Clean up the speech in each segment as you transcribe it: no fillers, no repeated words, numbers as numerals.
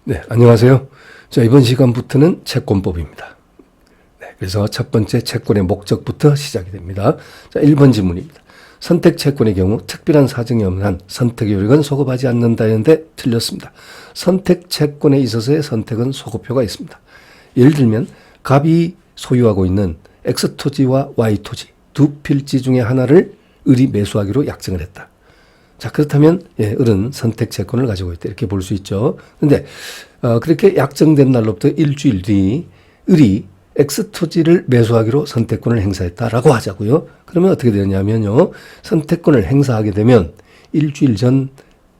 네, 안녕하세요. 자, 이번 시간부터는 채권법입니다. 네, 그래서 첫 번째 채권의 목적부터 시작이 됩니다. 자, 1번 질문입니다. 선택 채권의 경우 특별한 사정이 없는 한 선택의 효력은 소급하지 않는다 했는데 틀렸습니다. 선택 채권에 있어서의 선택은 소급효가 있습니다. 예를 들면 갑이 소유하고 있는 X 토지와 Y 토지 두 필지 중에 하나를 을이 매수하기로 약정을 했다. 자, 그렇다면 을은 선택 채권을 가지고 있다 이렇게 볼 수 있죠. 그런데 그렇게 약정된 날로부터 일주일 뒤 을이 X 토지를 매수하기로 선택권을 행사했다라고 하자고요. 그러면 어떻게 되냐면요. 선택권을 행사하게 되면 일주일 전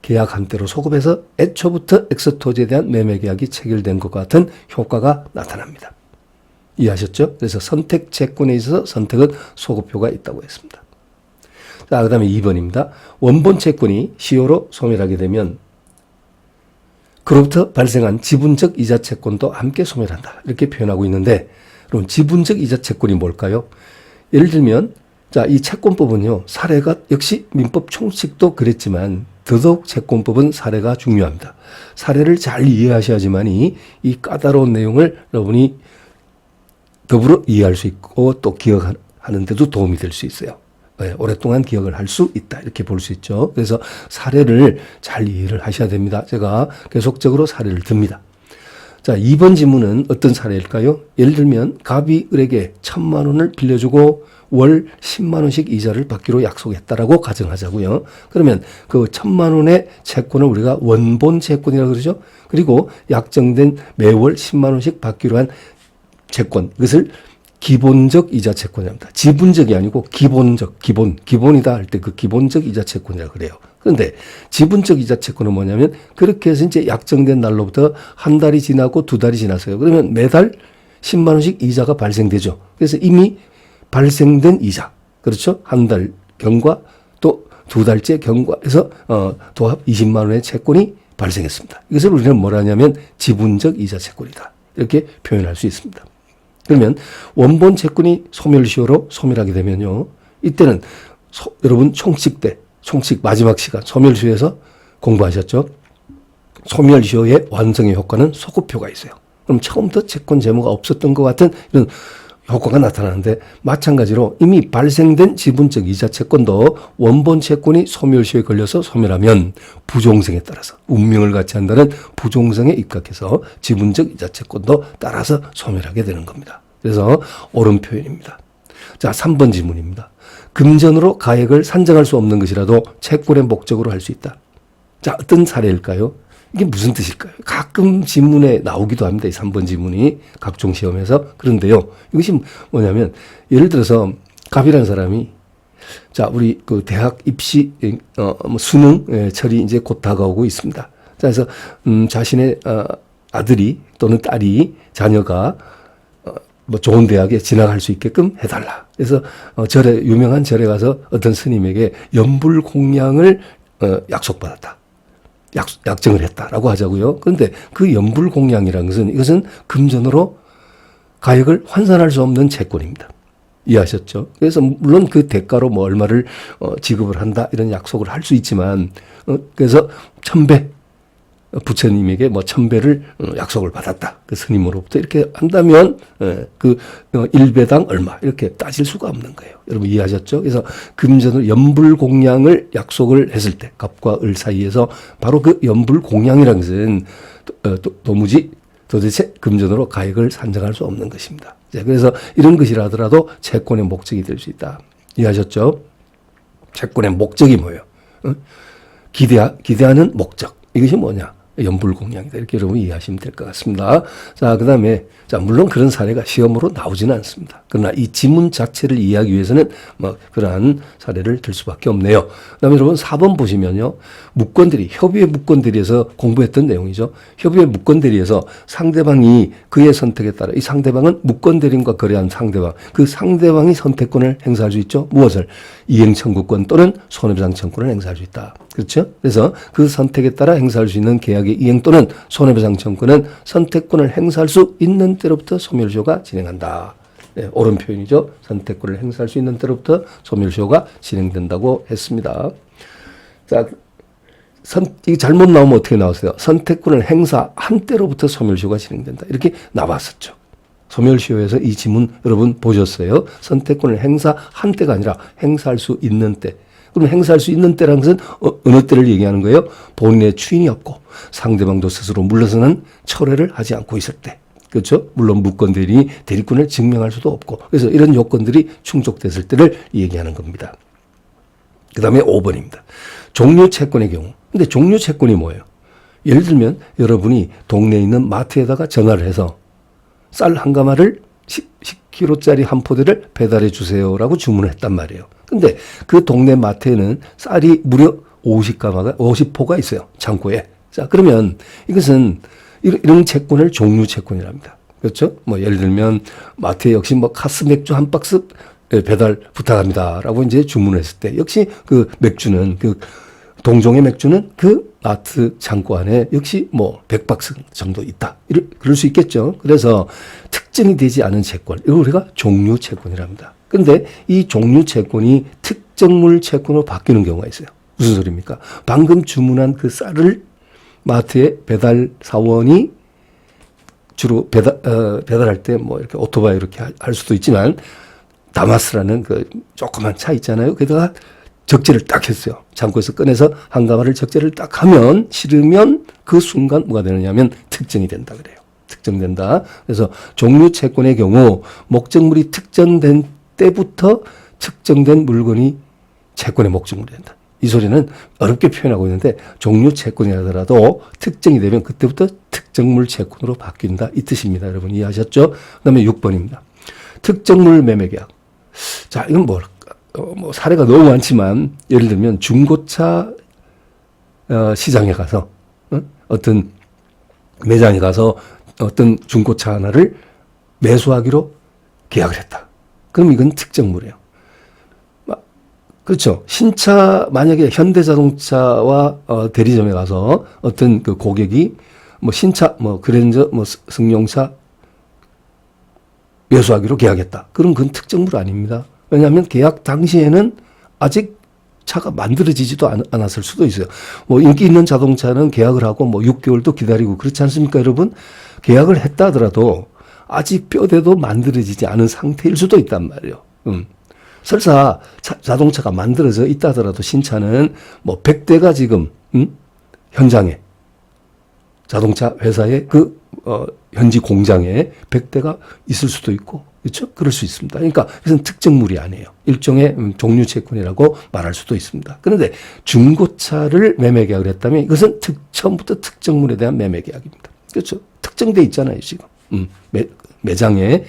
계약한 대로 소급해서 애초부터 X 토지에 대한 매매 계약이 체결된 것과 같은 효과가 나타납니다. 이해하셨죠? 그래서 선택 채권에 있어서 선택은 소급효가 있다고 했습니다. 자, 그 다음에 2번입니다. 원본 채권이 시효로 소멸하게 되면 그로부터 발생한 지분적 이자 채권도 함께 소멸한다. 이렇게 표현하고 있는데, 그럼 지분적 이자 채권이 뭘까요? 예를 들면, 자, 이 채권법은요, 사례가 역시 민법 총칙도 그랬지만, 더더욱 채권법은 사례가 중요합니다. 사례를 잘 이해하셔야지만이 이 까다로운 내용을 여러분이 더불어 이해할 수 있고 또 기억하는 데도 도움이 될 수 있어요. 네, 오랫동안 기억을 할 수 있다 이렇게 볼 수 있죠. 그래서 사례를 잘 이해를 하셔야 됩니다. 제가 계속적으로 사례를 듭니다. 자, 2번 질문은 어떤 사례일까요? 예를 들면 갑이 을에게 1,000만 원을 빌려주고 월 10만 원씩 이자를 받기로 약속했다라고 가정하자고요. 그러면 그 1,000만 원의 채권을 우리가 원본 채권이라고 그러죠. 그리고 약정된 매월 10만 원씩 받기로 한 채권, 이것을 기본적 이자 채권이랍니다. 지분적이 아니고 기본적, 기본이다 할 때 그 기본적 이자 채권이라고 그래요. 그런데 지분적 이자 채권은 뭐냐면 그렇게 해서 이제 약정된 날로부터 한 달이 지나고 두 달이 지났어요. 그러면 매달 10만 원씩 이자가 발생되죠. 그래서 이미 발생된 이자, 그렇죠? 한 달 경과 또 두 달째 경과해서 도합 20만 원의 채권이 발생했습니다. 이것을 우리는 뭐라 하냐면 지분적 이자 채권이다. 이렇게 표현할 수 있습니다. 그러면 원본 채권이 소멸시효로 소멸하게 되면요. 이때는 여러분 총칙 마지막 시간 소멸시효에서 공부하셨죠? 소멸시효의 완성의 효과는 소급효가 있어요. 그럼 처음부터 채권 재무가 없었던 것 같은 이런 효과가 나타나는데 마찬가지로 이미 발생된 지분적 이자 채권도 원본 채권이 소멸시효에 걸려서 소멸하면 부종성에 따라서 운명을 같이 한다는 부종성에 입각해서 지분적 이자 채권도 따라서 소멸하게 되는 겁니다. 그래서 옳은 표현입니다. 자, 3번 질문입니다. 금전으로 가액을 산정할 수 없는 것이라도 채권의 목적으로 할 수 있다. 자, 어떤 사례일까요? 이게 무슨 뜻일까요? 가끔 지문에 나오기도 합니다. 이 3번 지문이 각종 시험에서. 그런데요, 이것이 뭐냐면 예를 들어서 갑이라는 사람이 자, 우리 그 대학 입시 수능 철이 이제 곧 다가오고 있습니다. 자, 그래서 자신의 아들이 또는 딸이 자녀가 뭐 좋은 대학에 진학할 수 있게끔 해달라. 그래서 유명한 절에 가서 어떤 스님에게 연불공양을 약속받았다. 약정을 했다라고 하자고요. 그런데 그 연불공양이라는 것은 이것은 금전으로 가액을 환산할 수 없는 채권입니다. 이해하셨죠? 그래서 물론 그 대가로 뭐 얼마를 지급을 한다 이런 약속을 할 수 있지만 그래서 1,000배 부처님에게 뭐 1,000배를 약속을 받았다. 그 스님으로부터 이렇게 한다면 그 1배당 얼마 이렇게 따질 수가 없는 거예요. 여러분 이해하셨죠? 그래서 금전으로 연불공양을 약속을 했을 때 갑과 을 사이에서 바로 그 연불공양이라는 것은 도대체 금전으로 가액을 산정할 수 없는 것입니다. 그래서 이런 것이라 하더라도 채권의 목적이 될 수 있다. 이해하셨죠? 채권의 목적이 뭐예요? 기대하는 목적. 이것이 뭐냐? 연불공양이다. 이렇게 여러분 이해하시면 될 것 같습니다. 자, 그 다음에, 자, 물론 그런 사례가 시험으로 나오지는 않습니다. 그러나 이 지문 자체를 이해하기 위해서는 뭐, 그러한 사례를 들 수밖에 없네요. 그 다음에 여러분 4번 보시면요. 협의의 무권대리에서 공부했던 내용이죠. 협의의 무권대리에서 상대방이 그의 선택에 따라 이 상대방은 무권대리인과 거래한 상대방, 그 상대방이 선택권을 행사할 수 있죠. 무엇을? 이행청구권 또는 손해배상 청구권을 행사할 수 있다. 그렇죠? 그래서 그 선택에 따라 행사할 수 있는 계약의 이행 또는 손해배상 청구는 선택권을 행사할 수 있는 때로부터 소멸시효가 진행한다. 네, 옳은 표현이죠. 선택권을 행사할 수 있는 때로부터 소멸시효가 진행된다고 했습니다. 자, 이게 잘못 나오면 어떻게 나왔어요? 선택권을 행사한 때로부터 소멸시효가 진행된다. 이렇게 나왔었죠. 소멸시효에서 이 지문 여러분 보셨어요? 선택권을 행사한 때가 아니라 행사할 수 있는 때. 그럼 행사할 수 있는 때라는 것은 어느 때를 얘기하는 거예요? 본인의 추인이 없고 상대방도 스스로 물러서는 철회를 하지 않고 있을 때. 그렇죠? 물론 무권 대리인이 대리권을 증명할 수도 없고. 그래서 이런 요건들이 충족됐을 때를 얘기하는 겁니다. 그 다음에 5번입니다. 종료 채권의 경우. 근데 종료 채권이 뭐예요? 예를 들면 여러분이 동네에 있는 마트에다가 전화를 해서 쌀 한 가마를 10kg짜리 한 포대를 배달해 주세요라고 주문을 했단 말이에요. 근데 그 동네 마트에는 쌀이 무려 50포가 있어요. 창고에. 자, 그러면 이것은 이런 채권을 종료 채권이랍니다. 그렇죠? 뭐 예를 들면 마트에 역시 뭐 카스 맥주 한 박스 배달 부탁합니다라고 이제 주문을 했을 때 역시 그 맥주는 그 동종의 맥주는 그 마트 창고 안에 역시 뭐 100박스 정도 있다. 그럴 수 있겠죠. 그래서 특정이 되지 않은 채권, 이걸 우리가 종료 채권이랍니다. 근데 이 종료 채권이 특정물 채권으로 바뀌는 경우가 있어요. 무슨 소리입니까? 방금 주문한 그 쌀을 마트에 배달 사원이 주로 배달할 때 뭐 이렇게 오토바이 이렇게 할 수도 있지만 다마스라는 그 조그만 차 있잖아요. 거기다가 적재를 딱 했어요. 창고에서 꺼내서 한 가마를 적재를 딱 하면 실으면 그 순간 뭐가 되느냐면 특정이 된다 그래요. 특정된다. 그래서 종료 채권의 경우 목적물이 특정된 때부터 특정된 물건이 채권의 목적물이 된다. 이 소리는 어렵게 표현하고 있는데 종료 채권이라더라도 특정이 되면 그때부터 특정물 채권으로 바뀐다. 이 뜻입니다. 여러분 이해하셨죠? 그 다음에 6번입니다. 특정물 매매계약. 자, 이건 뭘까? 뭐 사례가 너무 많지만 예를 들면 중고차 시장에 가서 어떤 매장에 가서 어떤 중고차 하나를 매수하기로 계약을 했다. 그럼 이건 특정물이에요. 그렇죠. 신차 만약에 현대자동차와 대리점에 가서 어떤 그 고객이 뭐 신차 뭐 그랜저 뭐 승용차 매수하기로 계약했다. 그럼 그건 특정물 아닙니다. 왜냐하면 계약 당시에는 아직 차가 만들어지지도 않았을 수도 있어요. 뭐 인기 있는 자동차는 계약을 하고 뭐 6개월도 기다리고 그렇지 않습니까, 여러분? 계약을 했다 하더라도 아직 뼈대도 만들어지지 않은 상태일 수도 있단 말이에요. 설사 자동차가 만들어져 있다 하더라도 신차는 뭐 100대가 지금 현장에 자동차 회사의 그 현지 공장에 100대가 있을 수도 있고, 그렇죠? 그럴 수 있습니다. 그러니까 이것은 특정물이 아니에요. 일종의 종료 채권이라고 말할 수도 있습니다. 그런데 중고차를 매매 계약을 했다면 이것은 처음부터 특정물에 대한 매매 계약입니다. 그렇죠? 특정돼 있잖아요, 지금. 매장에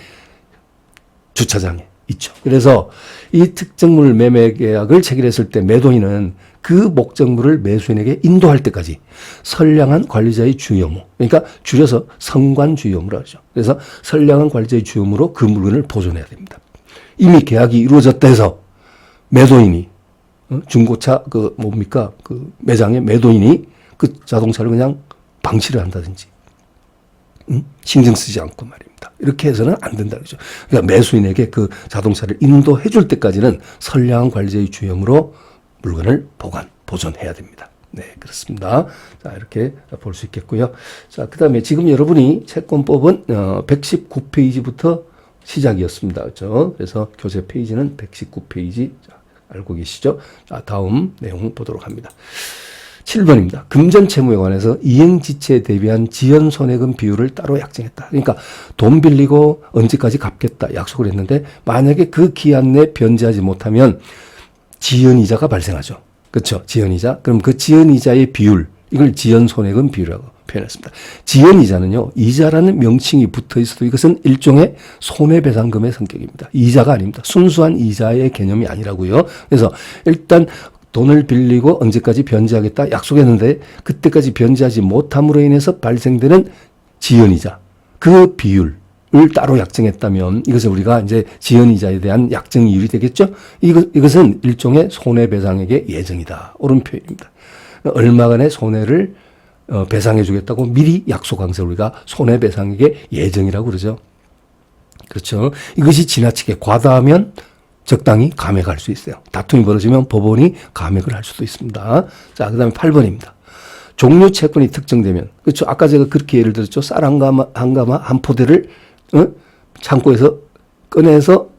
주차장에 있죠. 그래서 이 특정물 매매 계약을 체결했을 때 매도인은 그 목적물을 매수인에게 인도할 때까지 선량한 관리자의 주의 의무, 그러니까 줄여서 선관 주의 의무라고 하죠. 그래서 선량한 관리자의 주의 의무로 그 물건을 보존해야 됩니다. 이미 계약이 이루어졌다 해서 매도인이 중고차 그 매장의 매도인이 그 자동차를 그냥 방치를 한다든지 신경 쓰지 않고 말입니다. 이렇게 해서는 안 된다 그러죠. 그러니까 매수인에게 그 자동차를 인도해 줄 때까지는 선량한 관리자의 주의 의무로 물건을 보존해야 됩니다. 네, 그렇습니다. 자, 이렇게 볼 수 있겠고요. 자, 그 다음에 지금 여러분이 채권법은 119페이지부터 시작이었습니다. 그렇죠? 그래서 교재 페이지는 119페이지. 자, 알고 계시죠? 자, 다음 내용 보도록 합니다. 7번입니다. 금전 채무에 관해서 이행지체에 대비한 지연 손해금 비율을 따로 약정했다. 그러니까 돈 빌리고 언제까지 갚겠다 약속을 했는데 만약에 그 기한 내 변제하지 못하면 지연이자가 발생하죠. 그렇죠? 지연이자. 그럼 그 지연이자의 비율, 이걸 지연손해금 비율이라고 표현했습니다. 지연이자는요, 이자라는 명칭이 붙어 있어도 이것은 일종의 손해배상금의 성격입니다. 이자가 아닙니다. 순수한 이자의 개념이 아니라고요. 그래서 일단 돈을 빌리고 언제까지 변제하겠다 약속했는데 그때까지 변제하지 못함으로 인해서 발생되는 지연이자, 그 비율, 을 따로 약정했다면 이것을 우리가 이제 지연이자에 대한 약정 이율이 되겠죠. 이것은 일종의 손해배상액의 예정이다. 옳은 표현입니다. 얼마간의 손해를 배상해 주겠다고 미리 약속한 것을 우리가 손해배상액의 예정이라고 그러죠. 그렇죠. 이것이 지나치게 과다하면 적당히 감액할 수 있어요. 다툼이 벌어지면 법원이 감액을 할 수도 있습니다. 자, 그 다음에 8번입니다. 종류 채권이 특정되면, 그렇죠. 아까 제가 그렇게 예를 들었죠. 쌀 한 가마 한 포대를 창고에서 꺼내서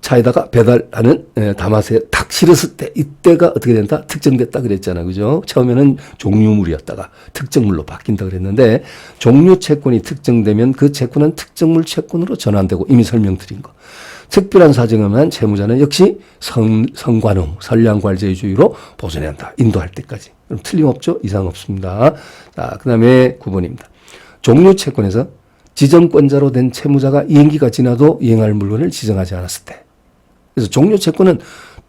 차에다가 배달하는 담아서 탁 실었을 때 이때가 어떻게 된다? 특정됐다 그랬잖아. 그죠? 처음에는 종류물이었다가 특정물로 바뀐다 그랬는데 종류 채권이 특정되면 그 채권은 특정물 채권으로 전환되고 이미 설명드린 거. 특별한 사정을 한 채무자는 역시 성관용, 선량괄제주의로 보존해야 한다. 인도할 때까지. 그럼 틀림없죠? 이상 없습니다. 자, 그 다음에 9번입니다. 종류 채권에서 지정권자로 된 채무자가 이행기가 지나도 이행할 물건을 지정하지 않았을 때. 그래서 종료 채권은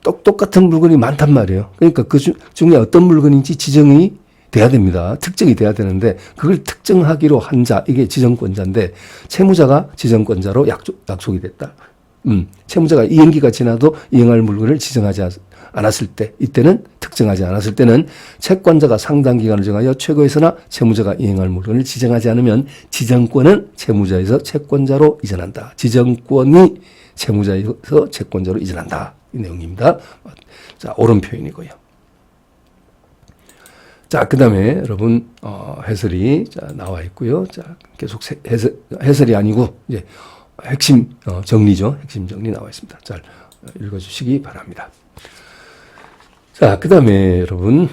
똑같은 물건이 많단 말이에요. 그러니까 그 중에 어떤 물건인지 지정이 돼야 됩니다. 특정이 돼야 되는데 그걸 특정하기로 한 자, 이게 지정권자인데 채무자가 지정권자로 약속이 됐다. 채무자가 이행기가 지나도 이행할 물건을 지정하지 않았을 때, 이때는 특정하지 않았을 때는 채권자가 상당 기간을 정하여 최고에서나 채무자가 이행할 물건을 지정하지 않으면 지정권은 채무자에서 채권자로 이전한다. 지정권이 채무자에서 채권자로 이전한다. 이 내용입니다. 자, 옳은 표현이고요. 자, 그 다음에 여러분, 해설이 나와 있고요. 자, 계속 해설이 아니고, 이제 핵심 정리죠. 핵심 정리 나와 있습니다. 잘 읽어주시기 바랍니다. 자, 그 다음에 여러분,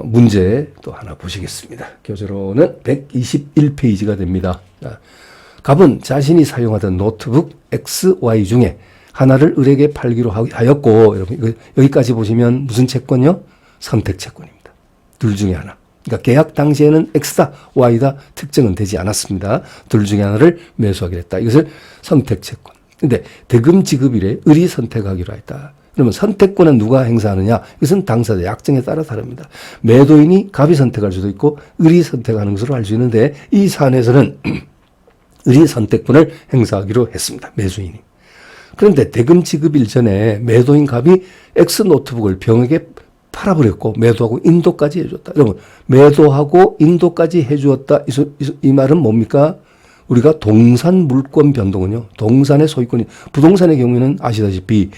문제 또 하나 보시겠습니다. 교재로는 121페이지가 됩니다. 자, 갑은 자신이 사용하던 노트북 XY 중에 하나를 을에게 팔기로 하였고, 여러분, 여기까지 보시면 무슨 채권이요? 선택 채권입니다. 둘 중에 하나. 그러니까 계약 당시에는 X다, Y다 특정은 되지 않았습니다. 둘 중에 하나를 매수하기로 했다. 이것을 선택 채권. 근데 대금 지급일에 을이 선택하기로 했다. 그러면 선택권은 누가 행사하느냐? 이것은 당사자 약정에 따라 다릅니다. 매도인이 갑이 선택할 수도 있고 을이 선택하는 것으로 알 수 있는데 이 사안에서는 을이 선택권을 행사하기로 했습니다. 매수인이. 그런데 대금 지급일 전에 매도인 갑이 X 노트북을 병에게 팔아버렸고 매도하고 인도까지 해줬다. 여러분, 매도하고 인도까지 해주었다. 이 말은 뭡니까? 우리가 동산 물권 변동은요. 동산의 소유권이 부동산의 경우에는 아시다시피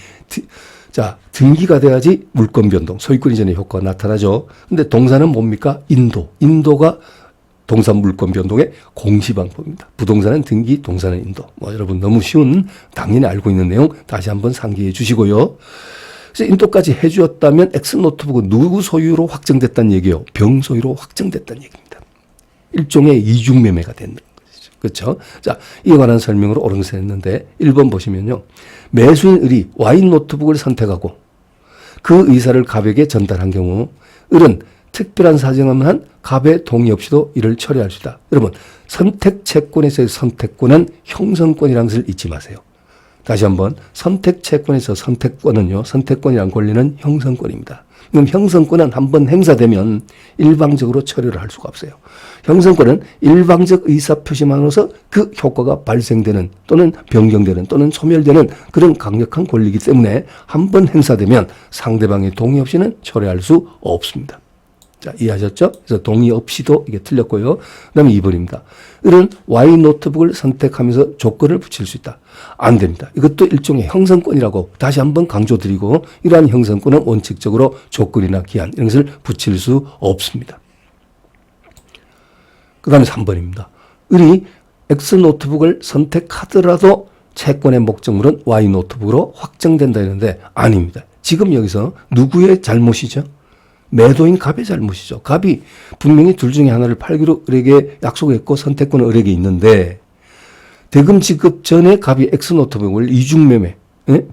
등기가 돼야지 물권 변동, 소유권 이전의 효과가 나타나죠. 근데 동산은 뭡니까? 인도가 동산 물권 변동의 공시방법입니다. 부동산은 등기, 동산은 인도. 여러분 너무 쉬운 당연히 알고 있는 내용 다시 한번 상기해 주시고요. 그래서 인도까지 해주었다면 X 노트북은 누구 소유로 확정됐다는 얘기예요? 병 소유로 확정됐다는 얘기입니다. 일종의 이중 매매가 되는 것이죠. 그렇죠? 자, 이에 관한 설명으로 옳은 것을 했는데 1번 보시면요. 매수인 을이 Y 노트북을 선택하고 그 의사를 갑에게 전달한 경우 을은 특별한 사정을 한 갑의 동의 없이도 이를 처리할 수 있다. 여러분, 선택 채권에서의 선택권은 형성권이라는 것을 잊지 마세요. 다시 한번 선택 채권에서 선택권은요. 선택권이란 권리는 형성권입니다. 그럼 형성권은 한번 행사되면 일방적으로 처리를 할 수가 없어요. 형성권은 일방적 의사표시만으로서 그 효과가 발생되는 또는 변경되는 또는 소멸되는 그런 강력한 권리이기 때문에 한번 행사되면 상대방의 동의 없이는 처리할 수 없습니다. 자, 이해하셨죠? 그래서 동의 없이도 이게 틀렸고요. 그 다음에 2번입니다. 을은 Y 노트북을 선택하면서 조건을 붙일 수 있다. 안 됩니다. 이것도 일종의 형성권이라고 다시 한번 강조드리고 이러한 형성권은 원칙적으로 조건이나 기한 이런 것을 붙일 수 없습니다. 그 다음에 3번입니다. 을이 X 노트북을 선택하더라도 채권의 목적물은 Y 노트북으로 확정된다 했는데 아닙니다. 지금 여기서 누구의 잘못이죠? 매도인 갑의 잘못이죠. 갑이 분명히 둘 중에 하나를 팔기로 을에게 약속했고 선택권은 을에게 있는데 대금 지급 전에 갑이 X 노트북을 이중매매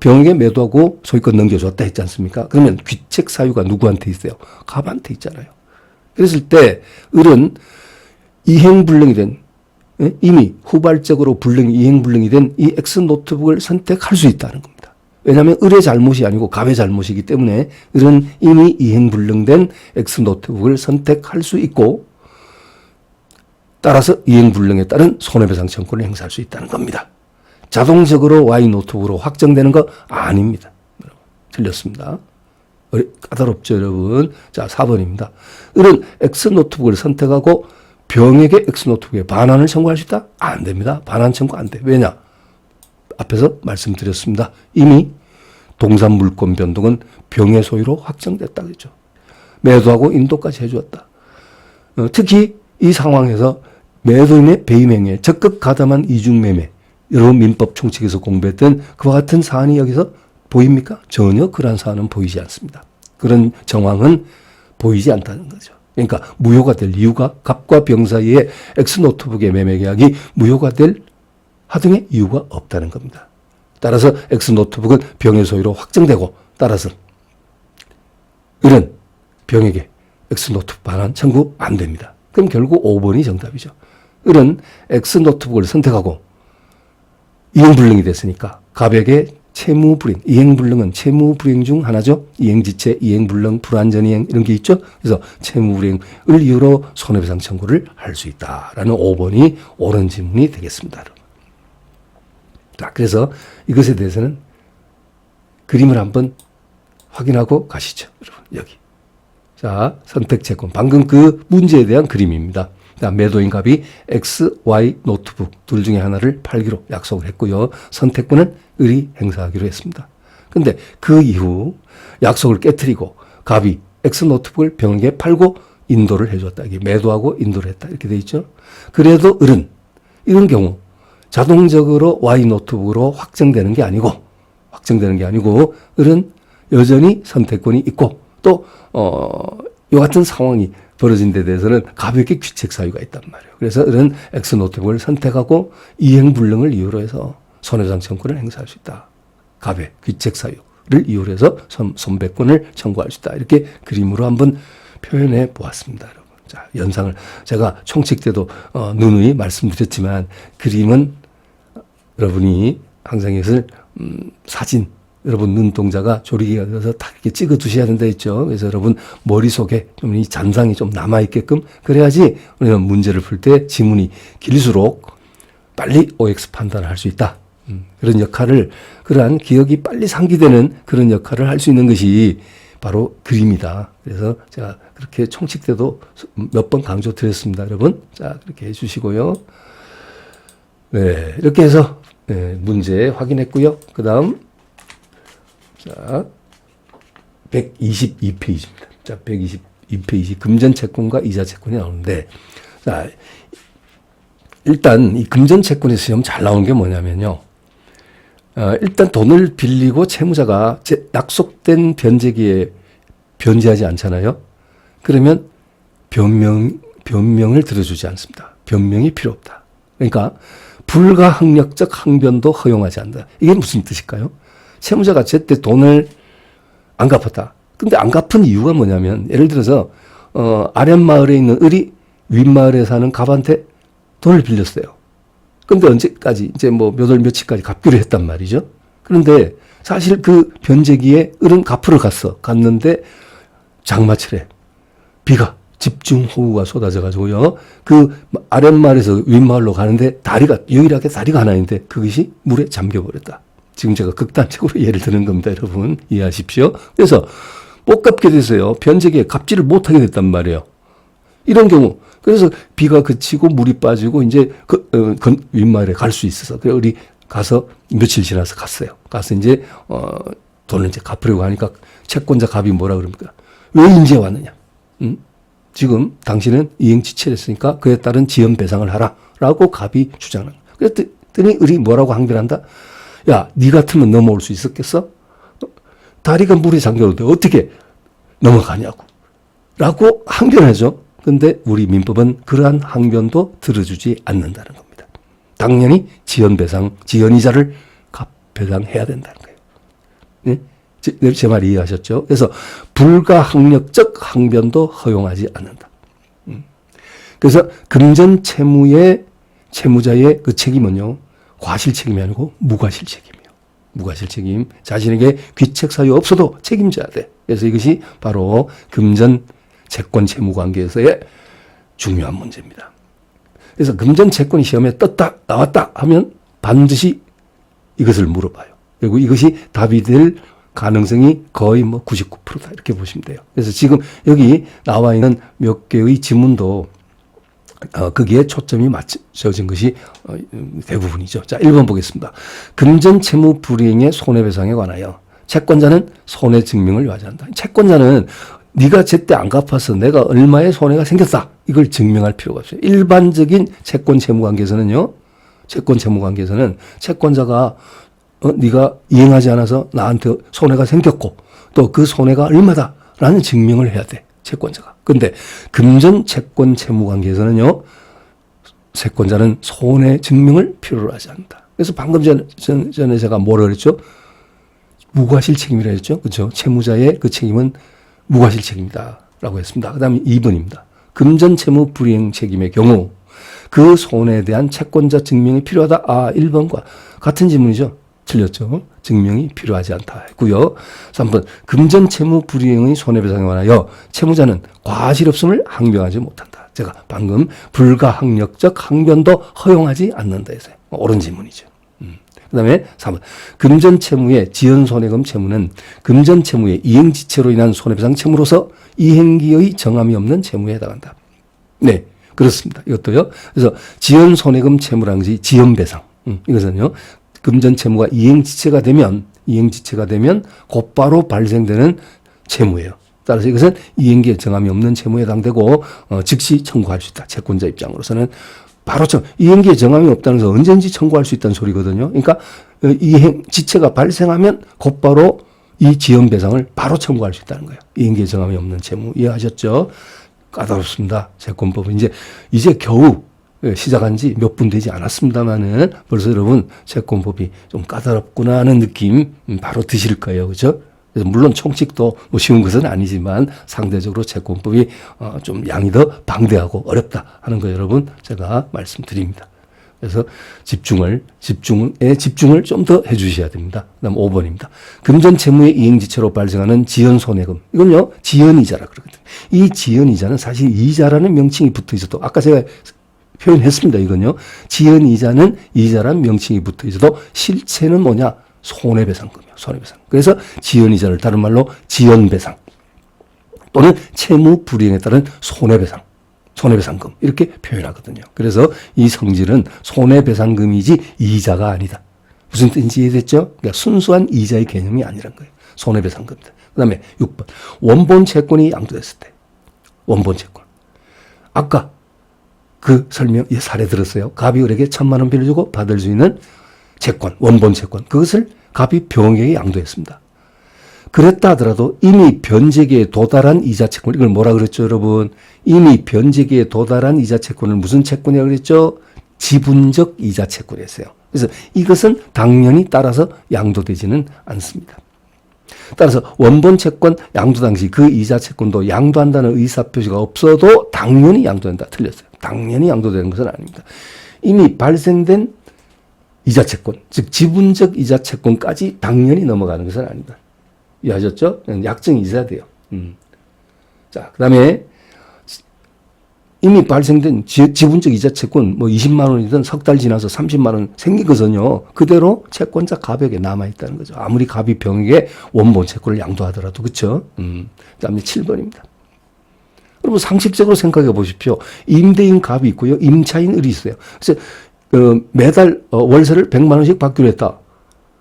병에게 매도하고 소유권 넘겨줬다 했지 않습니까? 그러면 귀책 사유가 누구한테 있어요? 갑한테 있잖아요. 그랬을 때 을은 이행불능이 된 이미 후발적으로 이행불능이 된 이 X 노트북을 선택할 수 있다는 겁니다. 왜냐하면 을의 잘못이 아니고 갑의 잘못이기 때문에 을은 이미 이행불능된 X 노트북을 선택할 수 있고 따라서 이행불능에 따른 손해배상 청구를 행사할 수 있다는 겁니다. 자동적으로 Y 노트북으로 확정되는 거 아닙니다. 틀렸습니다. 까다롭죠, 여러분. 자, 4번입니다. 을은 X 노트북을 선택하고 병에게 X 노트북에 반환을 청구할 수 있다? 안 됩니다. 반환 청구 안 돼. 왜냐? 앞에서 말씀드렸습니다. 이미 동산 물권 변동은 병의 소유로 확정됐다 그랬죠. 매도하고 인도까지 해주었다. 특히 이 상황에서 매도인의 배임 행위에 적극 가담한 이중매매, 여러분 민법 총칙에서 공부했던 그와 같은 사안이 여기서 보입니까? 전혀 그러한 사안은 보이지 않습니다. 그런 정황은 보이지 않다는 거죠. 그러니까 무효가 될 이유가 갑과 병 사이의 엑스노트북의 매매 계약이 무효가 될 하등의 이유가 없다는 겁니다. 따라서 엑스노트북은 병의 소유로 확정되고 따라서 이런 병에게 엑스노트북 반환 청구 안 됩니다. 그럼 결국 5번이 정답이죠. 이런 엑스노트북을 선택하고 이행불능이 됐으니까 갑에게 채무불이행, 이행불능은 채무불이행 중 하나죠. 이행지체, 이행불능, 불완전이행 이런 게 있죠. 그래서 채무불이행을 이유로 손해배상 청구를 할 수 있다라는 5번이 옳은 질문이 되겠습니다. 여러분. 자, 그래서 이것에 대해서는 그림을 한번 확인하고 가시죠. 여러분, 여기. 자, 선택채권. 방금 그 문제에 대한 그림입니다. 매도인 갑이 X, Y 노트북 둘 중에 하나를 팔기로 약속을 했고요. 선택권은 을이 행사하기로 했습니다. 근데 그 이후 약속을 깨트리고 갑이 X 노트북을 병에게 팔고 인도를 해줬다. 이게 매도하고 인도를 했다. 이렇게 돼 있죠. 그래도 을은 이런 경우 자동적으로 Y 노트북으로 확정되는 게 아니고 을은 여전히 선택권이 있고 또 이 같은 상황이 벌어진 데 대해서는 갑에게 귀책 사유가 있단 말이에요. 그래서 이런 X 노트북을 선택하고 이행불능을 이유로 해서 손해배상 청구를 행사할 수 있다. 갑의 귀책 사유를 이유로 해서 손배권을 청구할 수 있다. 이렇게 그림으로 한번 표현해 보았습니다. 여러분. 자, 연상을 제가 총칙 때도 누누이 말씀드렸지만 그림은 여러분이 항상 이것을 사진 여러분 눈동자가 조리개가 되어서 다 이렇게 찍어 두셔야 된다 했죠. 그래서 여러분 머릿속에 좀 이 잔상이 좀 남아있게끔 그래야지 우리는 문제를 풀 때 지문이 길수록 빨리 OX 판단을 할 수 있다. 그런 역할을, 그러한 기억이 빨리 상기되는 그런 역할을 할 수 있는 것이 바로 그림이다. 그래서 제가 그렇게 총칙 때도 몇 번 강조 드렸습니다. 여러분. 자, 그렇게 해주시고요. 네, 이렇게 해서 문제 확인했고요. 그 다음 자, 122페이지입니다. 자, 122페이지 금전채권과 이자채권이 나오는데, 자, 일단 이 금전채권의 시험 잘 나오는 게 뭐냐면요. 일단 돈을 빌리고 채무자가 약속된 변제기에 변제하지 않잖아요. 그러면 변명을 들어주지 않습니다. 변명이 필요 없다. 그러니까 불가항력적 항변도 허용하지 않는다. 이게 무슨 뜻일까요? 채무자가 제때 돈을 안 갚았다. 근데 안 갚은 이유가 뭐냐면, 예를 들어서, 아랫마을에 있는 을이 윗마을에 사는 갑한테 돈을 빌렸어요. 근데 언제까지, 이제 뭐 몇 월 며칠까지 갚기로 했단 말이죠. 그런데 사실 그 변제기에 을은 갚으러 갔는데 장마철에 비가 집중호우가 쏟아져가지고요. 그 아랫마을에서 윗마을로 가는데 유일하게 다리가 하나 있는데 그것이 물에 잠겨버렸다. 지금 제가 극단적으로 예를 드는 겁니다. 여러분 이해하십시오. 그래서 못 갚게 돼서요. 변제기에 갚지를 못하게 됐단 말이에요. 이런 경우 그래서 비가 그치고 물이 빠지고 이제 윗마을에 갈 수 있어서 그래 우리 가서 며칠 지나서 갔어요. 가서 이제 돈을 이제 갚으려고 하니까 채권자 갑이 뭐라 그럽니까? 왜 이제 왔느냐? 지금 당신은 이행지체를 했으니까 그에 따른 지연 배상을 하라라고 갑이 주장하는 거예요. 그랬더니 을이 뭐라고 항변한다? 야, 니 같으면 넘어올 수 있었겠어? 다리가 물에 잠겨는데 어떻게 넘어가냐고. 라고 항변하죠. 근데 우리 민법은 그러한 항변도 들어주지 않는다는 겁니다. 당연히 지연이자를 배상해야 된다는 거예요. 네? 제 말 이해하셨죠? 그래서 불가항력적 항변도 허용하지 않는다. 그래서 금전 채무의 채무자의 그 책임은요, 과실 책임이 아니고 무과실 책임이에요. 무과실 책임. 자신에게 귀책 사유 없어도 책임져야 돼. 그래서 이것이 바로 금전 채권 채무 관계에서의 중요한 문제입니다. 그래서 금전 채권이 시험에 나왔다 하면 반드시 이것을 물어봐요. 그리고 이것이 답이 될 가능성이 거의 뭐 99%다 이렇게 보시면 돼요. 그래서 지금 여기 나와 있는 몇 개의 지문도 거기에 초점이 맞춰진 것이 대부분이죠. 자, 1번 보겠습니다. 금전 채무 불이행의 손해배상에 관하여 채권자는 손해 증명을 요하지 않는다. 채권자는 네가 제때 안 갚아서 내가 얼마의 손해가 생겼다. 이걸 증명할 필요가 없어요. 일반적인 채권 채무 관계에서는요. 채권 채무 관계에서는 채권자가 네가 이행하지 않아서 나한테 손해가 생겼고 또 그 손해가 얼마다라는 증명을 해야 돼. 채권자가. 근데 금전 채권 채무 관계에서는요. 채권자는 손해 증명을 필요로 하지 않는다. 그래서 방금 전에 제가 뭐라 그랬죠? 무과실 책임이라 했죠. 그렇죠? 채무자의 그 책임은 무과실 책임이다 라고 했습니다. 그 다음에 2번입니다. 금전 채무 불이행 책임의 경우 그 손해에 대한 채권자 증명이 필요하다. 1번과 같은 질문이죠. 틀렸죠. 증명이 필요하지 않다 했고요. 3번 금전 채무 불이행의 손해배상에 관하여 채무자는 과실 없음을 항변하지 못한다. 제가 방금 불가항력적 항변도 허용하지 않는다 해서요. 옳은 질문이죠. 그 다음에 3번 금전 채무의 지연손해금 채무는 금전 채무의 이행지체로 인한 손해배상 채무로서 이행기의 정함이 없는 채무에 해당한다. 네, 그렇습니다. 이것도요. 그래서 지연손해금 채무라는 것이 지연배상. 이것은요. 금전 채무가 이행지체가 되면 곧바로 발생되는 채무예요. 따라서 이것은 이행기의 정함이 없는 채무에 해당되고 즉시 청구할 수 있다. 채권자 입장으로서는 바로 이행기에 정함이 없다는 것은 언제든지 청구할 수 있다는 소리거든요. 그러니까 이행 지체가 발생하면 곧바로 이 지연배상을 바로 청구할 수 있다는 거예요. 이행기에 정함이 없는 채무 이해하셨죠? 까다롭습니다. 채권법은 이제 겨우 시작한 지 몇 분 되지 않았습니다만은 벌써 여러분 채권법이 좀 까다롭구나 하는 느낌 바로 드실 거예요. 그렇죠? 물론 총칙도 뭐 쉬운 것은 아니지만 상대적으로 채권법이 좀 양이 더 방대하고 어렵다 하는 거 여러분 제가 말씀드립니다. 그래서 집중을 좀 더 해주셔야 됩니다. 그다음 5번입니다. 금전 채무의 이행지체로 발생하는 지연손해금 이건요 지연이자라 그러거든요. 이 지연이자는 사실 이자라는 명칭이 붙어 있어도 아까 제가 표현했습니다. 이건요 지연이자는 이자라는 명칭이 붙어 있어도 실체는 뭐냐 손해배상금이요. 손해배상. 그래서 지연이자를 다른 말로 지연배상 또는 채무 불이행에 따른 손해배상금 이렇게 표현하거든요. 그래서 이 성질은 손해배상금이지 이자가 아니다. 무슨 뜻인지 이해됐죠? 그러니까 순수한 이자의 개념이 아니란 거예요. 손해배상금이다. 그 다음에 6번 원본 채권이 양도됐을 때 원본 채권 아까 그 사례 들었어요. 갑이 을에게 1,000만 원 빌려주고 받을 수 있는 채권, 원본 채권. 그것을 갑이 병에게 양도했습니다. 그랬다 하더라도 이미 변제기에 도달한 이자 채권, 이걸 뭐라 그랬죠, 여러분? 이미 변제기에 도달한 이자 채권을 무슨 채권이라고 그랬죠? 지분적 이자 채권이었어요. 그래서 이것은 당연히 따라서 양도되지는 않습니다. 따라서 원본 채권 양도 당시 그 이자 채권도 양도한다는 의사표시가 없어도 당연히 양도된다. 틀렸어요. 당연히 양도되는 것은 아닙니다. 이미 발생된 이자 채권, 즉 지분적 이자 채권까지 당연히 넘어가는 것은 아닙니다. 이해하셨죠? 약정이 있어야 돼요. 자, 그 다음에 이미 발생된 지분적 이자 채권 뭐 20만 원이든 석 달 지나서 30만 원 생긴 것은요. 그대로 채권자 갑에게 남아있다는 거죠. 아무리 갑이 병에게 원본 채권을 양도하더라도. 그렇죠? 그 다음에 7번입니다. 여러분 상식적으로 생각해 보십시오. 임대인 갑이 있고요. 임차인 을이 있어요. 그래서 매달 월세를 100만 원씩 받기로 했다.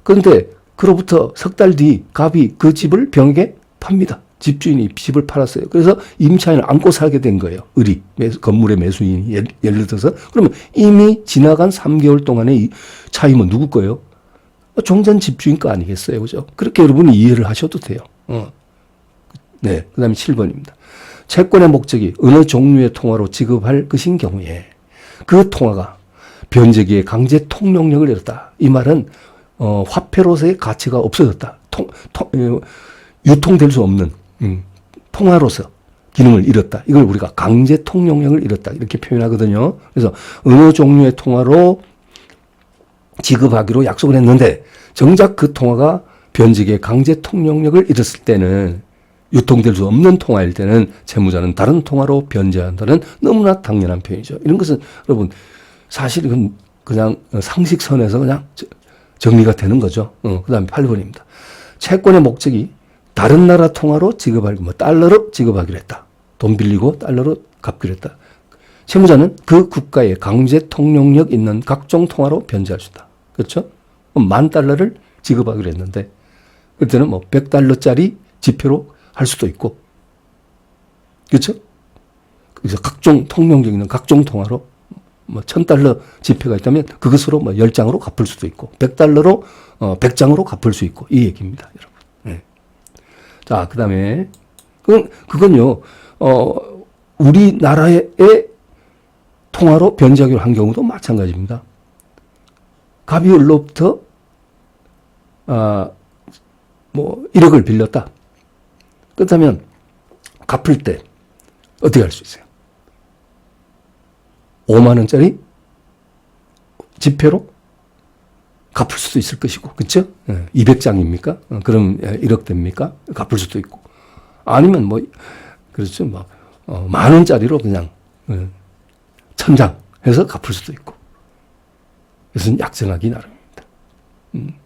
그런데 그로부터 석 달 뒤 갑이 그 집을 병에게 팝니다. 집주인이 집을 팔았어요. 그래서 임차인을 안고 살게 된 거예요. 을이 건물의 매수인이 예를 들어서 그러면 이미 지나간 3개월 동안의 이 차임은 누구 거예요? 종전 집주인 거 아니겠어요, 그죠? 그렇게 여러분이 이해를 하셔도 돼요. 네, 그다음에 7번입니다. 채권의 목적이 어느 종류의 통화로 지급할 것인 경우에 그 통화가 변제기에 강제 통용력을 잃었다. 이 말은 화폐로서의 가치가 없어졌다. 유통될 수 없는 통화로서 기능을 잃었다. 이걸 우리가 강제 통용력을 잃었다. 이렇게 표현하거든요. 그래서 어느 종류의 통화로 지급하기로 약속을 했는데 정작 그 통화가 변제기에 강제 통용력을 잃었을 때는 유통될 수 없는 통화일 때는 채무자는 다른 통화로 변제한다는 너무나 당연한 표현이죠. 이런 것은 여러분 사실 이건 그냥 상식선에서 그냥 정리가 되는 거죠. 그 다음에 8번입니다. 채권의 목적이 다른 나라 통화로 지급하기로, 달러로 지급하기로 했다. 돈 빌리고 달러로 갚기로 했다. 채무자는 그 국가에 강제 통용력 있는 각종 통화로 변제할 수 있다. 그렇죠? $10,000를 지급하기로 했는데, 그때는 100달러짜리 지폐로 할 수도 있고, 그렇죠? 그래서 각종 통용력 있는 각종 통화로 뭐 $1,000 지폐가 있다면 그것으로 뭐 10장으로 갚을 수도 있고 $100로 100장으로 갚을 수 있고 이 얘기입니다, 여러분. 네. 자, 그다음에 그건요. 우리나라의 통화로 변제하기로 한 경우도 마찬가지입니다. 갑이 을로부터 뭐 1억을 빌렸다. 그렇다면 갚을 때 어떻게 할 수 있어요? 5만 원짜리 지폐로 갚을 수도 있을 것이고, 그렇죠? 200장입니까? 그럼 1억 됩니까? 갚을 수도 있고, 아니면 뭐 그렇죠, 뭐 만 원짜리로 그냥 1,000장 해서 갚을 수도 있고, 그것은 약정하기 나름입니다.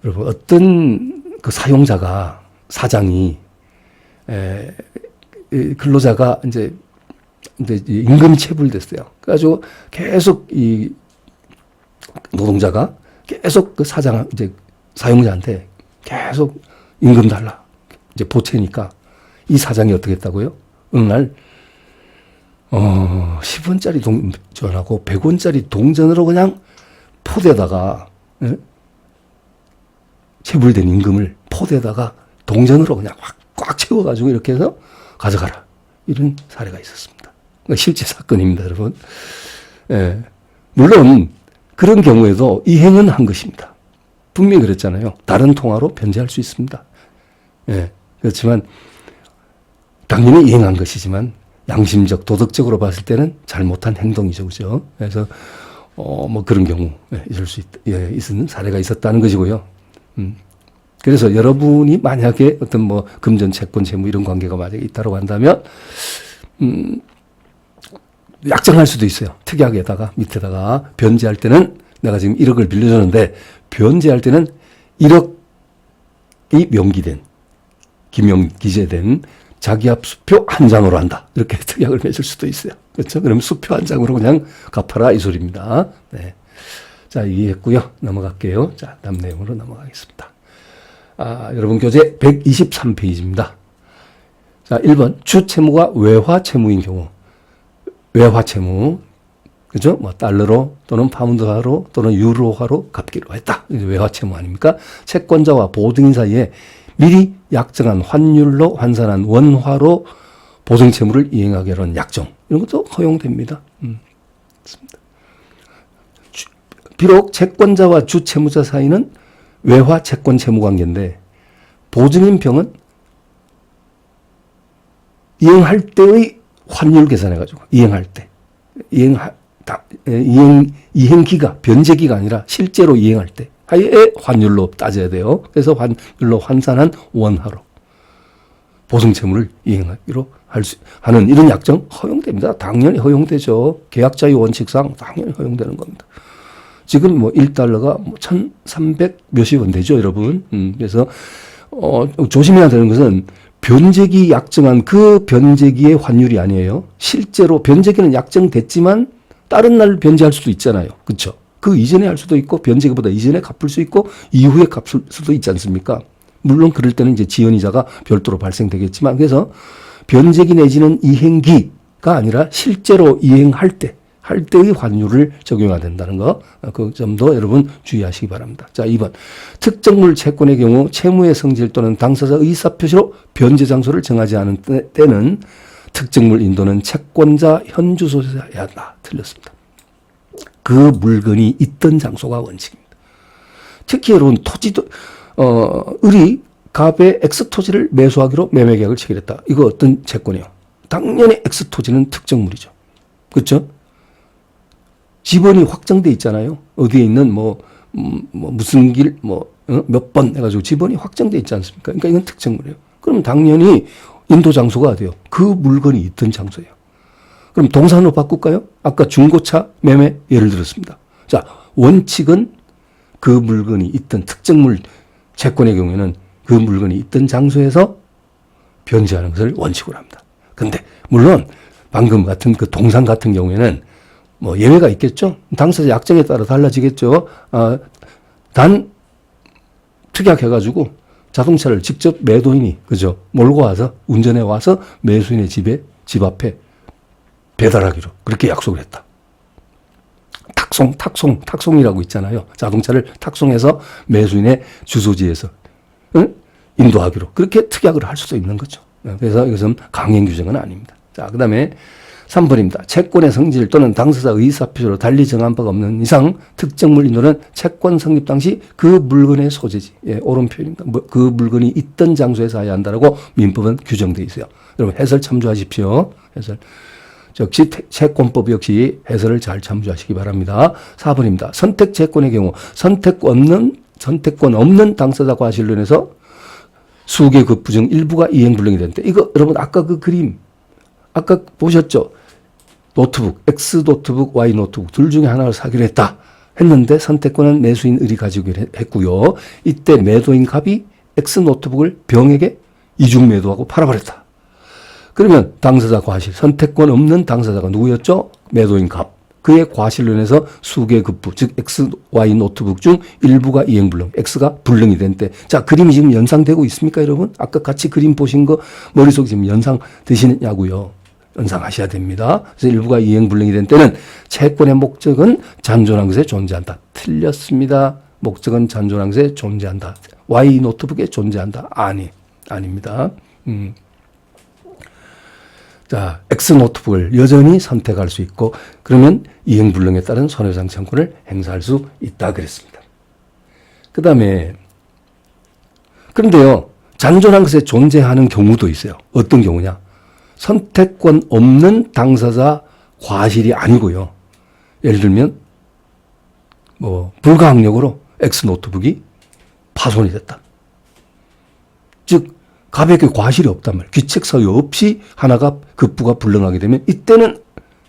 여러분, 어떤 그 사용자가 사장이 근로자가 이제 임금이 체불됐어요. 그래가지고 계속 이 노동자가 계속 그 이제 사용자한테 계속 임금 달라. 이제 보채니까 이 사장이 어떻게 했다고요? 어느 날, 10원짜리 동전하고 100원짜리 동전으로 그냥 포대다가, 예? 체불된 임금을 포대다가 동전으로 그냥 꽉 채워가지고 이렇게 해서 가져가라. 이런 사례가 있었습니다. 실제 사건입니다, 여러분. 예. 물론, 그런 경우에도 이행은 한 것입니다. 분명히 그랬잖아요. 다른 통화로 변제할 수 있습니다. 예. 그렇지만, 당연히 이행한 것이지만, 양심적, 도덕적으로 봤을 때는 잘못한 행동이죠, 그죠? 그래서, 뭐 그런 경우, 있는 사례가 있었다는 것이고요. 그래서 여러분이 만약에 어떤 뭐 금전, 채권, 재무 이런 관계가 만약에 있다고 한다면, 약정할 수도 있어요. 특약에다가, 밑에다가 변제할 때는 내가 지금 1억을 빌려줬는데, 변제할 때는 1억이 명기된, 기재된 자기압 수표 한 장으로 한다. 이렇게 특약을 맺을 수도 있어요. 그렇죠? 그러면 수표 한 장으로 그냥 갚아라 이 소리입니다. 네. 자, 이해했고요. 넘어갈게요. 자, 다음 내용으로 넘어가겠습니다. 여러분 교재 123페이지입니다. 자, 1번 주채무가 외화채무인 경우. 외화채무. 그죠? 뭐 달러로 또는 파운드화로 또는 유로화로 갚기로 했다. 이게 외화채무 아닙니까? 채권자와 보증인 사이에 미리 약정한 환율로 환산한 원화로 보증채무를 이행하기로 한 약정. 이런 것도 허용됩니다. 비록 채권자와 주채무자 사이는 외화 채권 채무 관계인데 보증인 병은 이행할 때의 환율 계산해가지고 이행할 때 이행기가 변제기가 아니라 실제로 이행할 때 하의 환율로 따져야 돼요. 그래서 환율로 환산한 원화로 보증채무를 이행하기로 하는 이런 약정 허용됩니다. 당연히 허용되죠. 계약자의 원칙상 당연히 허용되는 겁니다. 지금 뭐 1달러가 1,300 몇십 원 되죠, 여러분. 그래서 조심해야 되는 것은 변제기 약정한 그 변제기의 환율이 아니에요. 실제로 변제기는 약정됐지만 다른 날 변제할 수도 있잖아요. 그렇죠? 그 이전에 할 수도 있고 변제기보다 이전에 갚을 수 있고 이후에 갚을 수도 있지 않습니까? 물론 그럴 때는 이제 지연이자가 별도로 발생되겠지만 그래서 변제기 내지는 이행기가 아니라 실제로 이행할 때의 환율을 적용해야 된다는 거, 그 점도 여러분 주의하시기 바랍니다. 자, 2번. 특정물 채권의 경우 채무의 성질 또는 당사자 의사표시로 변제 장소를 정하지 않은 때는 특정물 인도는 채권자 현주소에서 해야 한다. 틀렸습니다. 그 물건이 있던 장소가 원칙입니다. 특히 여러분 토지도, 을이 갑의 X토지를 매수하기로 매매계약을 체결했다. 이거 어떤 채권이요? 당연히 X토지는 특정물이죠. 그렇죠? 지번이 확정돼 있잖아요. 어디에 있는 무슨 길 몇 번 해가지고 지번이 확정돼 있지 않습니까? 그러니까 이건 특정물이에요. 그럼 당연히 인도 장소가 어디요? 그 물건이 있던 장소예요. 그럼 동산으로 바꿀까요? 아까 중고차 매매 예를 들었습니다. 자, 원칙은 그 물건이 있던 특정물 채권의 경우에는 그 물건이 있던 장소에서 변제하는 것을 원칙으로 합니다. 근데 물론 방금 같은 그 동산 같은 경우에는 뭐 예외가 있겠죠. 당사자 약정에 따라 달라지겠죠. 단 특약해가지고 자동차를 직접 매도인이, 그죠? 몰고 와서, 운전해 와서 매수인의 집 앞에 배달하기로 그렇게 약속을 했다. 탁송이라고 있잖아요. 자동차를 탁송해서 매수인의 주소지에서 인도하기로 그렇게 특약을 할 수도 있는 거죠. 그래서 이것은 강행 규정은 아닙니다. 자, 그 다음에 3번입니다. 채권의 성질 또는 당사자 의사표시로 달리 정한 바가 없는 이상 특정물 인도는 채권 성립 당시 그 물건의 소재지. 예, 옳은 표현입니다. 그 물건이 있던 장소에서 해야 한다라고 민법은 규정되어 있어요. 여러분 해설 참조하십시오. 해설. 역시 채권법 역시 해설을 잘 참조하시기 바랍니다. 4번입니다. 선택 채권의 경우 선택권 없는 당사자 과실로 인해서 수개 급부 중 일부가 이행불능이 되는데 이거 여러분 아까 그 그림 아까 보셨죠? 노트북, X 노트북, Y 노트북 둘 중에 하나를 사기로 했는데 선택권은 매수인 을이 가지고 했고요. 이때 매도인 갑이 X 노트북을 병에게 이중 매도하고 팔아버렸다. 그러면 당사자 과실, 선택권 없는 당사자가 누구였죠? 매도인 갑. 그의 과실로 인해서 수개 급부, 즉 X, Y 노트북 중 일부가 이행불능, X가 불능이 된 때. 자, 그림이 지금 연상되고 있습니까, 여러분? 아까 같이 그림 보신 거 머릿속에 지금 연상되시느냐고요. 연상하셔야 됩니다. 그래서 일부가 이행불능이 된 때는 채권의 목적은 잔존한 것에 존재한다. 틀렸습니다. 목적은 잔존한 것에 존재한다. Y 노트북에 존재한다. 아닙니다. 자, X 노트북을 여전히 선택할 수 있고 그러면 이행불능에 따른 손해배상 청구를 행사할 수 있다 그랬습니다. 그 다음에 그런데요. 잔존한 것에 존재하는 경우도 있어요. 어떤 경우냐. 선택권 없는 당사자 과실이 아니고요. 예를 들면 불가항력으로 X 노트북이 파손이 됐다. 즉 갑에게 과실이 없단 말이에요. 귀책 사유 없이 하나가 급부가 불능하게 되면 이때는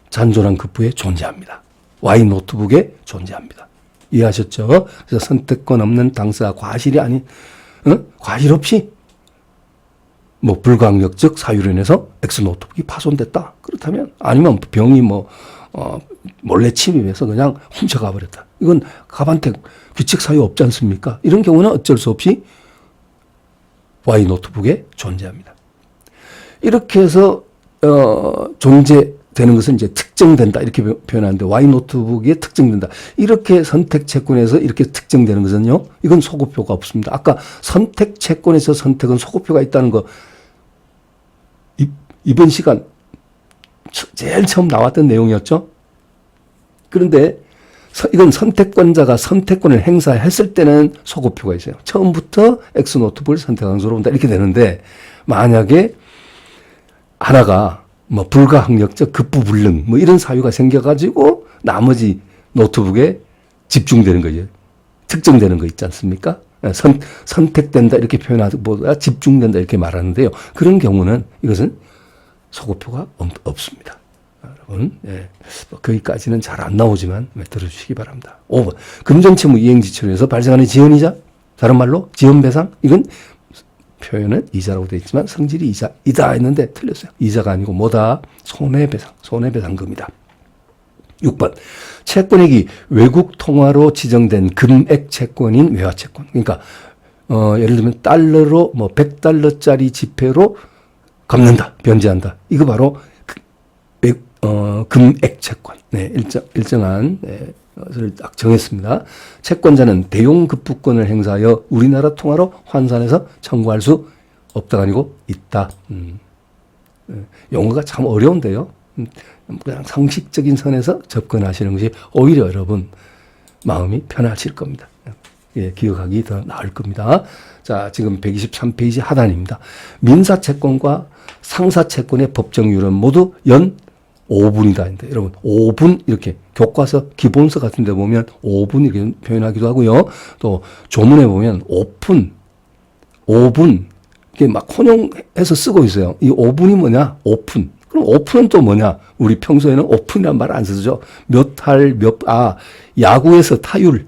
잔존한 급부에 존재합니다. Y 노트북에 존재합니다. 이해하셨죠? 그래서 선택권 없는 당사자 과실이 아닌 과실 없이 불가항력적 사유로 인해서 X 노트북이 파손됐다. 그렇다면 아니면 병이 몰래 침입해서 그냥 훔쳐가 버렸다. 이건 갑한테 귀책 사유 없지 않습니까? 이런 경우는 어쩔 수 없이 Y 노트북에 존재합니다. 이렇게 해서 존재되는 것은 이제 특정된다 이렇게 표현하는데 Y 노트북에 특정된다. 이렇게 선택 채권에서 이렇게 특정되는 것은요. 이건 소급표가 없습니다. 아까 선택 채권에서 선택은 소급표가 있다는 거 이번 시간 제일 처음 나왔던 내용이었죠. 그런데 이건 선택권자가 선택권을 행사했을 때는 소급표가 있어요. 처음부터 X 노트북을 선택한 수로 본다 이렇게 되는데 만약에 하나가 불가항력적 급부불능 이런 사유가 생겨가지고 나머지 노트북에 집중되는 거죠. 특정되는 거 있지 않습니까? 선택된다 이렇게 표현하기보다 집중된다 이렇게 말하는데요. 그런 경우는 이것은 소급표가 없습니다. 여러분, 거기까지는 잘 안 나오지만 들어주시기 바랍니다. 5번. 금전채무 이행지출에서 발생하는 지연이자, 다른 말로 지연배상, 이건 표현은 이자라고 되어 있지만 성질이 이자이다 했는데 틀렸어요. 이자가 아니고 뭐다? 손해배상금이다. 6번. 채권액이 외국 통화로 지정된 금액 채권인 외화채권. 그러니까 예를 들면 달러로 100달러짜리 지폐로 갚는다, 변제한다. 이거 바로 금액 채권. 네, 일정한 것을 딱 정했습니다. 채권자는 대용 급부권을 행사하여 우리나라 통화로 환산해서 청구할 수 없다가 아니고 있다. 용어가 참 어려운데요. 그냥 상식적인 선에서 접근하시는 것이 오히려 여러분 마음이 편하실 겁니다. 예, 기억하기 더 나을 겁니다. 자, 지금 123페이지 하단입니다. 민사채권과 상사채권의 법정률은 모두 연 5분이다. 여러분, 5분 이렇게 교과서 기본서 같은 데 보면 5분 이렇게 표현하기도 하고요. 또 조문에 보면 오픈, 5분 이게 막 혼용해서 쓰고 있어요. 이 5분이 뭐냐? 오픈. 그럼 오픈은 또 뭐냐? 우리 평소에는 오픈이란 말 안 쓰죠. 야구에서 타율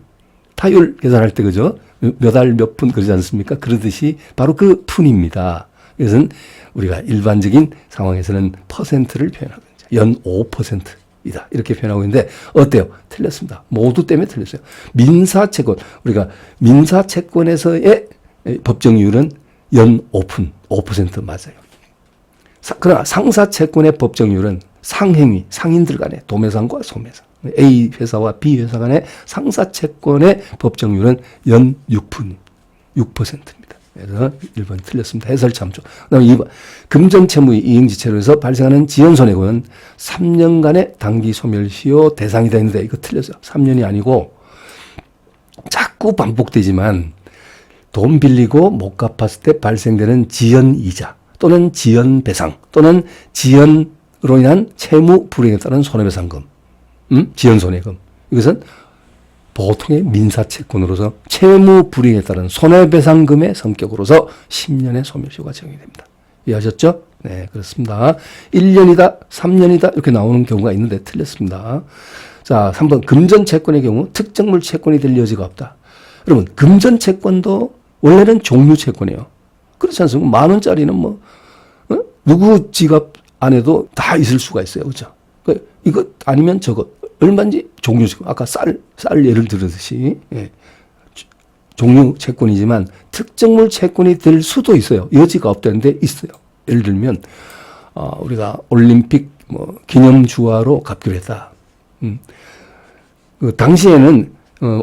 계산할 때 그죠? 몇 할 몇 분 그러지 않습니까? 그러듯이 바로 그 푼입니다. 이것은 우리가 일반적인 상황에서는 퍼센트를 표현하거든요. 연 5%이다. 이렇게 표현하고 있는데 어때요? 틀렸습니다. 모두 때문에 틀렸어요. 민사채권. 우리가 민사채권에서의 법정이율은 연 5% 맞아요. 그러나 상사채권의 법정이율은 상행위, 상인들 간의 도매상과 소매상, A 회사와 B 회사 간의 상사채권의 법정률은 연 6%입니다. 그래서 1번 틀렸습니다. 해설 참조. 그 다음에 2번. 금전채무의 이행지체로 해서 발생하는 지연손해금은 3년간의 단기 소멸시효 대상이다 했는데 이거 틀렸어요. 3년이 아니고 자꾸 반복되지만 돈 빌리고 못 갚았을 때 발생되는 지연이자 또는 지연배상 또는 지연으로 인한 채무 불이행에 따른 손해배상금, 지연손해금. 이것은 보통의 민사채권으로서 채무 불이행에 따른 손해배상금의 성격으로서 10년의 소멸시효가 적용이 됩니다. 이해하셨죠? 네, 그렇습니다. 1년이다, 3년이다 이렇게 나오는 경우가 있는데 틀렸습니다. 자, 3번 금전채권의 경우 특정물 채권이 될 여지가 없다. 여러분, 금전채권도 원래는 종류채권이에요. 그렇지 않습니까? 10,000원짜리는 누구 지갑 안에도 다 있을 수가 있어요. 그렇죠? 이거 아니면 저거. 얼마인지 종류채권. 아까 쌀 예를 들듯이. 예. 종류 채권이지만 특정물 채권이 될 수도 있어요. 여지가 없다는데 있어요. 예를 들면, 우리가 올림픽 기념주화로 갚기로 했다. 그 당시에는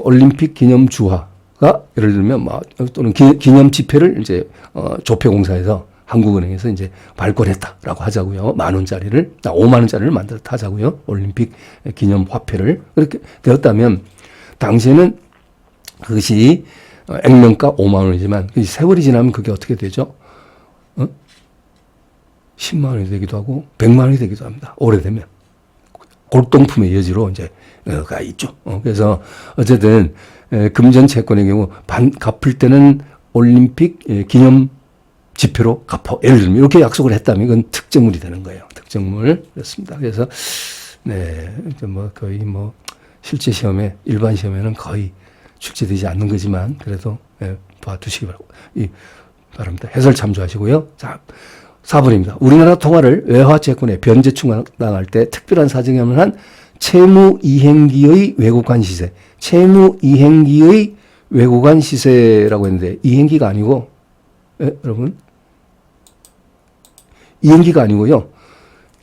올림픽 기념주화가 예를 들면 또는 기념 지폐를 이제 조폐공사에서 한국은행에서 이제 발권했다라고 하자고요. 10,000원짜리를 50,000원짜리를 만들어 하자고요. 올림픽 기념 화폐를 그렇게 되었다면 당시에는 그것이 액면가 50,000원이지만 세월이 지나면 그게 어떻게 되죠? 100,000원이 되기도 하고 1,000,000원이 되기도 합니다. 오래되면 골동품의 여지로 이제 가 있죠. 그래서 어쨌든 금전 채권의 경우 갚을 때는 올림픽 기념 지표로 갚아. 예를 들면 이렇게 약속을 했다면 이건 특정물이 되는 거예요. 특정물. 그렇습니다. 그래서 네, 거의 실제 시험에 일반 시험에는 거의 출제되지 않는 거지만 그래도 봐두시기 바랍니다. 해설 참조하시고요. 자, 4번입니다. 우리나라 통화를 외화채권에 변제 충당할 때 특별한 사정이 한 채무이행기의 외국환 시세. 채무이행기의 외국환 시세라고 했는데 이행기가 아니고 여러분 이행기가 아니고요.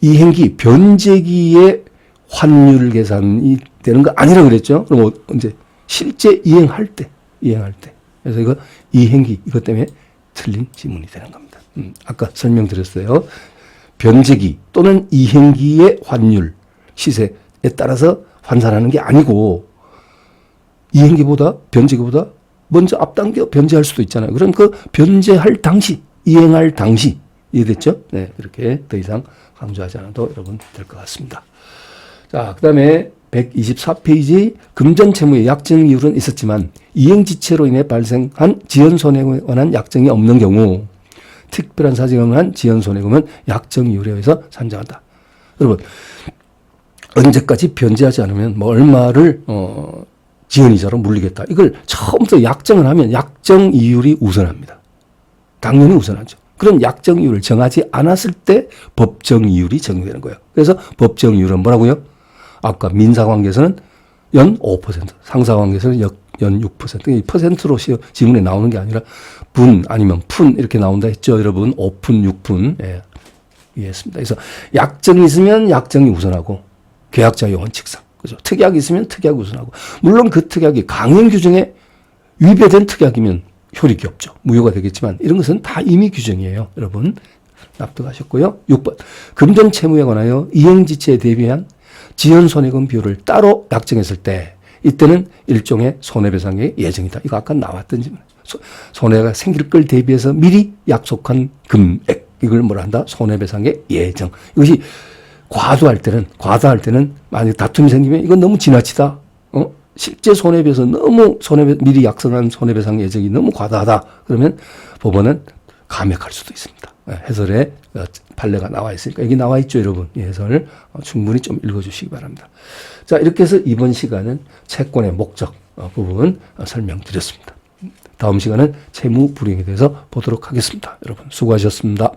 이행기 변제기의 환율 계산이 되는 거 아니라고 그랬죠. 그럼 이제 실제 이행할 때. 그래서 이거 이행기 이것 때문에 틀린 지문이 되는 겁니다. 아까 설명드렸어요. 변제기 또는 이행기의 환율 시세에 따라서 환산하는 게 아니고 이행기보다 변제기보다 먼저 앞당겨 변제할 수도 있잖아요. 그럼 그 변제할 당시, 이행할 당시 이해됐죠? 네, 그렇게 더 이상 강조하지 않아도 여러분 될 것 같습니다. 자, 그 다음에 124페이지 금전채무의 약정 이율은 있었지만 이행지체로 인해 발생한 지연손해에 관한 약정이 없는 경우 특별한 사정을 한 지연손해금은 약정 이율에 의해서 산정한다. 여러분, 언제까지 변제하지 않으면 얼마를 지연이자로 물리겠다. 이걸 처음부터 약정을 하면 약정 이율이 우선합니다. 당연히 우선하죠. 그런 약정 이율을 정하지 않았을 때 법정 이율이 적용되는 거예요. 그래서 법정 이율은 뭐라고요? 아까 민사관계에서는 연 5%, 상사관계에서는 연 6%. 이 퍼센트로 지문에 나오는 게 아니라 분 아니면 푼 이렇게 나온다 했죠, 여러분. 5푼, 6푼. 예, 이해했습니다. 그래서 약정이 있으면 약정이 우선하고 계약자의 원칙상. 그죠? 특약이 있으면 특약이 우선하고. 물론 그 특약이 강행 규정에 위배된 특약이면 효력이 없죠. 무효가 되겠지만 이런 것은 다 임의 규정이에요. 여러분 납득하셨고요. 6번. 금전 채무에 관하여 이행지체에 대비한 지연손해금 비율을 따로 약정했을 때 이때는 일종의 손해배상의 예정이다. 이거 아까 나왔던 질문. 손해가 생길 걸 대비해서 미리 약속한 금액. 이걸 뭐라 한다? 손해배상의 예정. 이것이 과도할 때는 만약 다툼이 생기면 이건 너무 지나치다. 실제 손해에 비해서 너무 미리 약속한 손해배상 예정이 너무 과다하다. 그러면 법원은 감액할 수도 있습니다. 해설에 판례가 나와 있으니까 여기 나와 있죠, 여러분. 이 해설 충분히 좀 읽어주시기 바랍니다. 자, 이렇게 해서 이번 시간은 채권의 목적 부분 설명드렸습니다. 다음 시간은 채무 불이행에 대해서 보도록 하겠습니다. 여러분 수고하셨습니다.